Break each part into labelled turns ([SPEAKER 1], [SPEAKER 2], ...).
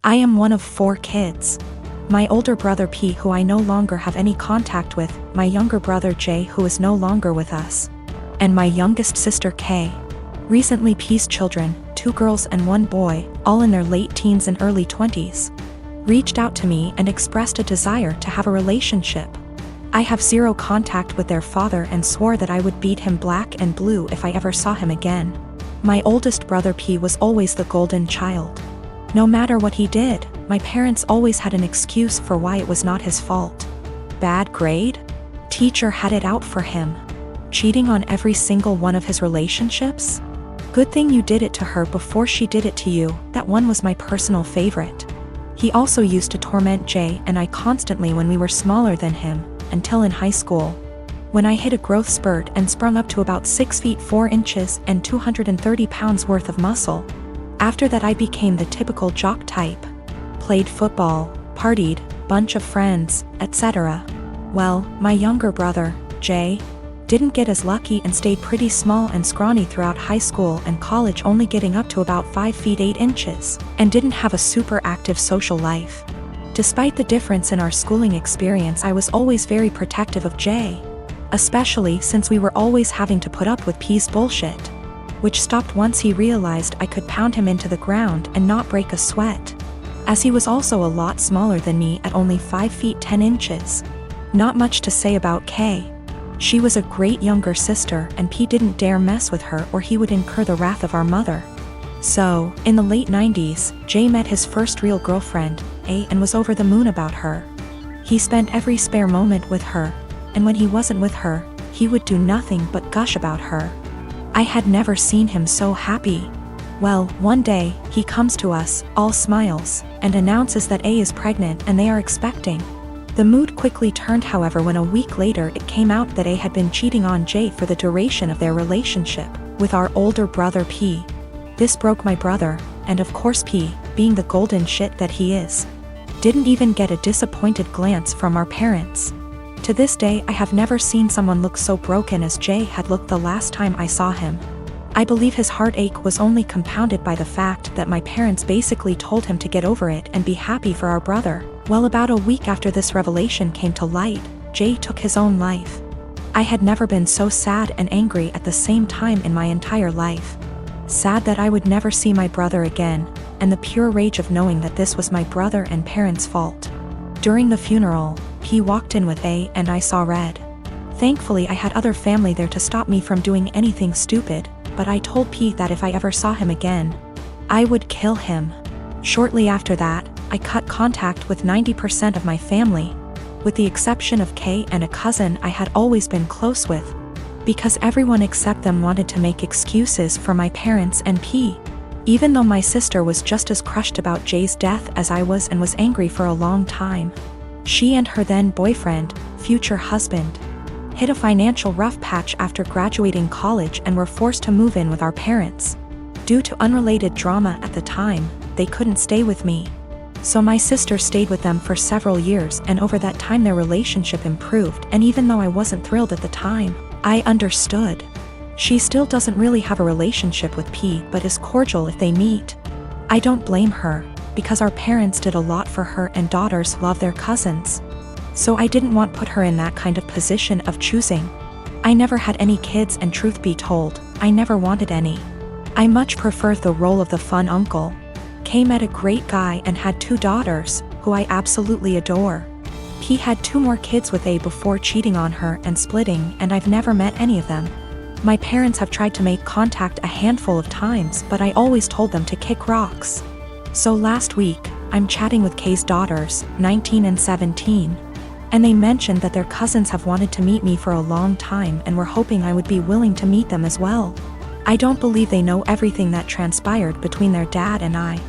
[SPEAKER 1] I am one of 4 kids. My older brother P, who I no longer have any contact with, my younger brother J, who is no longer with us, and my youngest sister K. Recently P's children, 2 girls and 1 boy, all in their late teens and early 20s, reached out to me and expressed a desire to have a relationship. I have 0 contact with their father and swore that I would beat him black and blue if I ever saw him again. My oldest brother P was always the golden child. No matter what he did, my parents always had an excuse for why it was not his fault. Bad grade? Teacher had it out for him. Cheating on every single one of his relationships? Good thing you did it to her before she did it to you. That one was my personal favorite. He also used to torment Jay and I constantly when we were smaller than him, until in high school, when I hit a growth spurt and sprung up to about 6 feet 4 inches and 230 pounds worth of muscle. After that I became the typical jock type. Played football, partied, bunch of friends, etc. Well, my younger brother, Jay, didn't get as lucky and stayed pretty small and scrawny throughout high school and college, only getting up to about 5 feet 8 inches, and didn't have a super active social life. Despite the difference in our schooling experience, I was always very protective of Jay, especially since we were always having to put up with P's bullshit, which stopped once he realized I could pound him into the ground and not break a sweat, as he was also a lot smaller than me at only 5 feet 10 inches. Not much to say about Kay. She was a great younger sister and P didn't dare mess with her or he would incur the wrath of our mother. So, in the late 90s, Jay met his first real girlfriend, A, and was over the moon about her. He spent every spare moment with her, and when he wasn't with her, he would do nothing but gush about her. I had never seen him so happy. Well, one day, he comes to us, all smiles, and announces that A is pregnant and they are expecting. The mood quickly turned, however, when a week later it came out that A had been cheating on Jay for the duration of their relationship with our older brother P. This broke my brother, and of course P, being the golden shit that he is, didn't even get a disappointed glance from our parents. To this day I have never seen someone look so broken as Jay had looked the last time I saw him. I believe his heartache was only compounded by the fact that my parents basically told him to get over it and be happy for our brother. Well, about a week after this revelation came to light, Jay took his own life. I had never been so sad and angry at the same time in my entire life. Sad that I would never see my brother again, and the pure rage of knowing that this was my brother and parents' fault. During the funeral, P walked in with A and I saw red. Thankfully I had other family there to stop me from doing anything stupid, but I told P that if I ever saw him again, I would kill him. Shortly after that, I cut contact with 90% of my family, with the exception of K and a cousin I had always been close with, because everyone except them wanted to make excuses for my parents and P. Even though my sister was just as crushed about Jay's death as I was and was angry for a long time. She and her then boyfriend, future husband, hit a financial rough patch after graduating college and were forced to move in with our parents. Due to unrelated drama at the time, they couldn't stay with me. So my sister stayed with them for several years, and over that time their relationship improved, and even though I wasn't thrilled at the time, I understood. She still doesn't really have a relationship with P, but is cordial if they meet. I don't blame her, because our parents did a lot for her and daughters love their cousins. So I didn't want to put her in that kind of position of choosing. I never had any kids, and truth be told, I never wanted any. I much prefer the role of the fun uncle. Kay met a great guy and had 2 daughters, who I absolutely adore. P had 2 more kids with A before cheating on her and splitting, and I've never met any of them. My parents have tried to make contact a handful of times, but I always told them to kick rocks. So last week, I'm chatting with Kay's daughters, 19 and 17. And they mentioned that their cousins have wanted to meet me for a long time and were hoping I would be willing to meet them as well. I don't believe they know everything that transpired between their dad and I,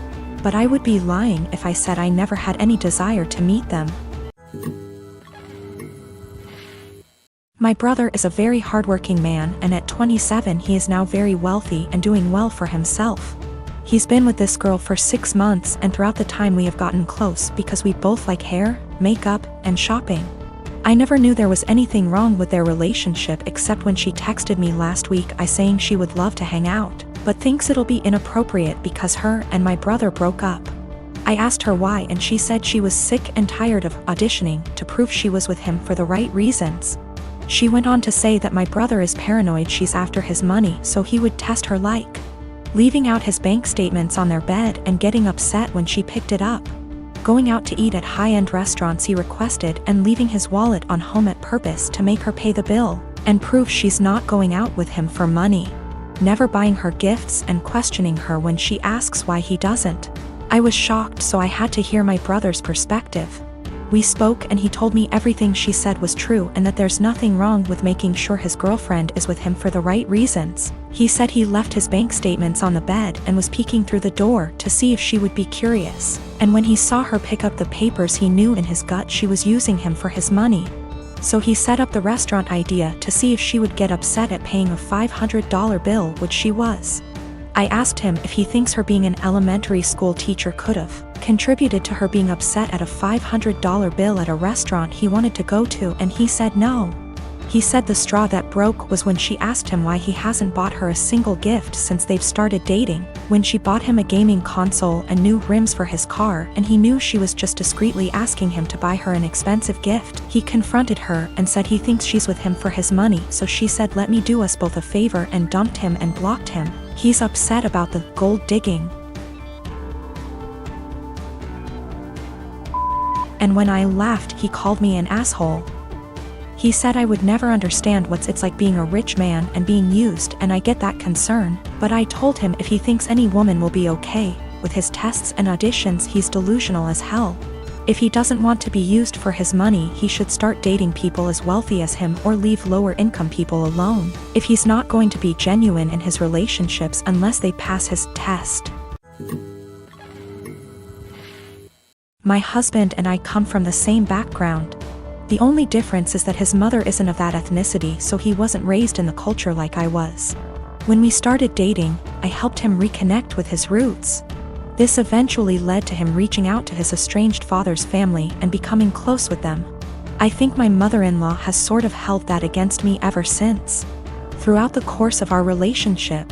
[SPEAKER 1] but I would be lying if I said I never had any desire to meet them. My brother is a very hardworking man, and at 27 he is now very wealthy and doing well for himself. He's been with this girl for 6 months, and throughout the time we have gotten close because we both like hair, makeup, and shopping. I never knew there was anything wrong with their relationship except when she texted me last week saying she would love to hang out, but thinks it'll be inappropriate because her and my brother broke up. I asked her why, and she said she was sick and tired of auditioning to prove she was with him for the right reasons. She went on to say that my brother is paranoid she's after his money, so he would test her, like leaving out his bank statements on their bed and getting upset when she picked it up, going out to eat at high-end restaurants he requested and leaving his wallet on home at purpose to make her pay the bill and prove she's not going out with him for money, never buying her gifts and questioning her when she asks why he doesn't. I was shocked, so I had to hear my brother's perspective. We spoke and he told me everything she said was true and that there's nothing wrong with making sure his girlfriend is with him for the right reasons. He said he left his bank statements on the bed and was peeking through the door to see if she would be curious. And when he saw her pick up the papers, he knew in his gut she was using him for his money. So he set up the restaurant idea to see if she would get upset at paying a $500 bill, which she was. I asked him if he thinks her being an elementary school teacher could have contributed to her being upset at a $500 bill at a restaurant he wanted to go to, and he said no. He said the straw that broke was when she asked him why he hasn't bought her a single gift since they've started dating, when she bought him a gaming console and new rims for his car, and he knew she was just discreetly asking him to buy her an expensive gift. He confronted her and said he thinks she's with him for his money, so she said let me do us both a favor and dumped him and blocked him. He's upset about the gold digging. And when I laughed, he called me an asshole. He said I would never understand what it's like being a rich man and being used, and I get that concern, but I told him if he thinks any woman will be okay with his tests and auditions, he's delusional as hell. If he doesn't want to be used for his money, he should start dating people as wealthy as him or leave lower income people alone, if he's not going to be genuine in his relationships unless they pass his test. My husband and I come from the same background. The only difference is that his mother isn't of that ethnicity, so he wasn't raised in the culture like I was. When we started dating, I helped him reconnect with his roots. This eventually led to him reaching out to his estranged father's family and becoming close with them. I think my mother-in-law has sort of held that against me ever since. Throughout the course of our relationship,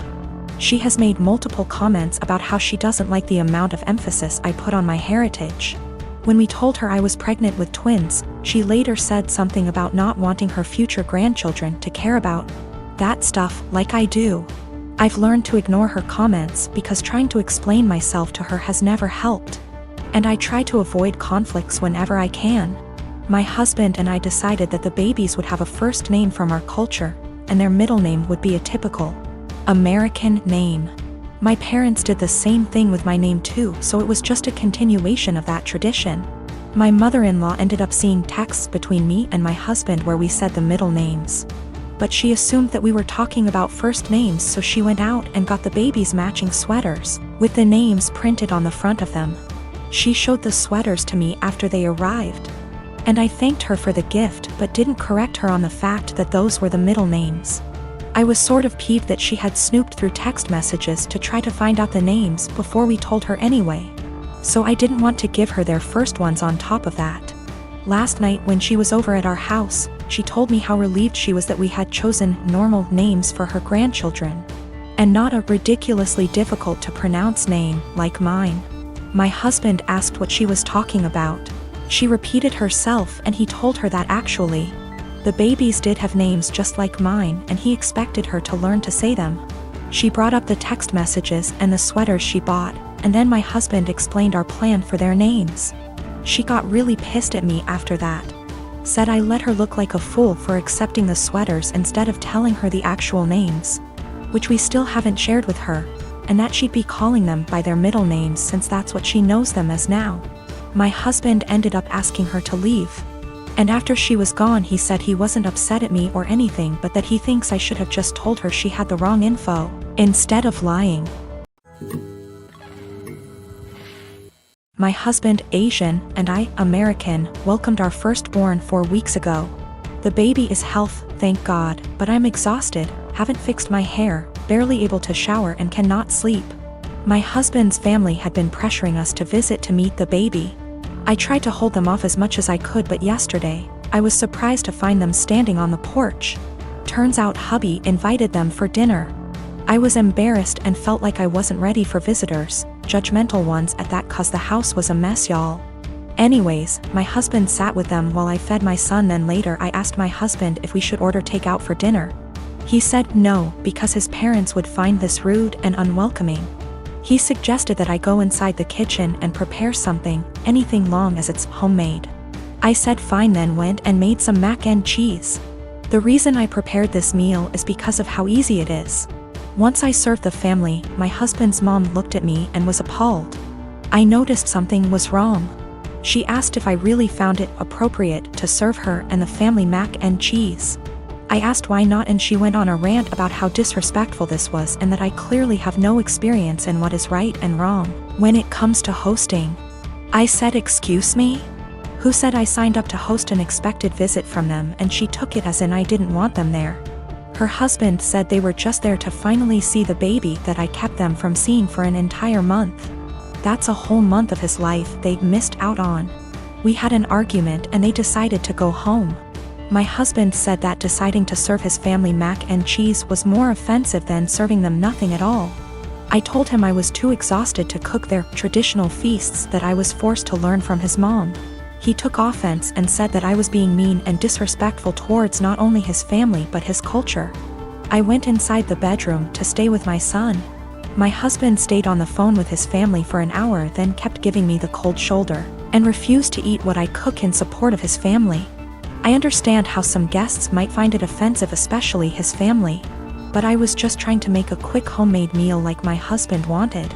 [SPEAKER 1] she has made multiple comments about how she doesn't like the amount of emphasis I put on my heritage. When we told her I was pregnant with twins, she later said something about not wanting her future grandchildren to care about that stuff like I do. I've learned to ignore her comments because trying to explain myself to her has never helped. And I try to avoid conflicts whenever I can. My husband and I decided that the babies would have a first name from our culture, and their middle name would be a typical American name. My parents did the same thing with my name too, so it was just a continuation of that tradition. My mother-in-law ended up seeing texts between me and my husband where we said the middle names. But she assumed that we were talking about first names, so she went out and got the babies matching sweaters, with the names printed on the front of them. She showed the sweaters to me after they arrived. And I thanked her for the gift but didn't correct her on the fact that those were the middle names. I was sort of peeved that she had snooped through text messages to try to find out the names before we told her anyway. So I didn't want to give her their first ones on top of that. Last night when she was over at our house, she told me how relieved she was that we had chosen normal names for her grandchildren, and not a ridiculously difficult to pronounce name like mine. My husband asked what she was talking about. She repeated herself and he told her that actually, the babies did have names just like mine and he expected her to learn to say them. She brought up the text messages and the sweaters she bought, and then my husband explained our plan for their names. She got really pissed at me after that. Said I let her look like a fool for accepting the sweaters instead of telling her the actual names, which we still haven't shared with her, and that she'd be calling them by their middle names since that's what she knows them as now. My husband ended up asking her to leave. And after she was gone, he said he wasn't upset at me or anything, but that he thinks I should have just told her she had the wrong info, instead of lying. My husband, Asian, and I, American, welcomed our firstborn 4 weeks ago. The baby is healthy, thank God, but I'm exhausted, haven't fixed my hair, barely able to shower and cannot sleep. My husband's family had been pressuring us to visit to meet the baby. I tried to hold them off as much as I could, but yesterday, I was surprised to find them standing on the porch. Turns out hubby invited them for dinner. I was embarrassed and felt like I wasn't ready for visitors, judgmental ones at that, cause the house was a mess, y'all. Anyways, my husband sat with them while I fed my son. Then later I asked my husband if we should order takeout for dinner. He said no, because his parents would find this rude and unwelcoming. He suggested that I go inside the kitchen and prepare something, anything long as it's homemade. I said fine, then went and made some mac and cheese. The reason I prepared this meal is because of how easy it is. Once I served the family, my husband's mom looked at me and was appalled. I noticed something was wrong. She asked if I really found it appropriate to serve her and the family mac and cheese. I asked why not, and she went on a rant about how disrespectful this was and that I clearly have no experience in what is right and wrong when it comes to hosting. I said, "Excuse me? Who said I signed up to host an expected visit from them?" And she took it as in I didn't want them there. Her husband said they were just there to finally see the baby that I kept them from seeing for an entire month. That's a whole month of his life they'd missed out on. We had an argument and they decided to go home. My husband said that deciding to serve his family mac and cheese was more offensive than serving them nothing at all. I told him I was too exhausted to cook their traditional feasts, that I was forced to learn from his mom. He took offense and said that I was being mean and disrespectful towards not only his family but his culture. I went inside the bedroom to stay with my son. My husband stayed on the phone with his family for an hour, then kept giving me the cold shoulder, and refused to eat what I cook in support of his family. I understand how some guests might find it offensive, especially his family, but I was just trying to make a quick homemade meal like my husband wanted.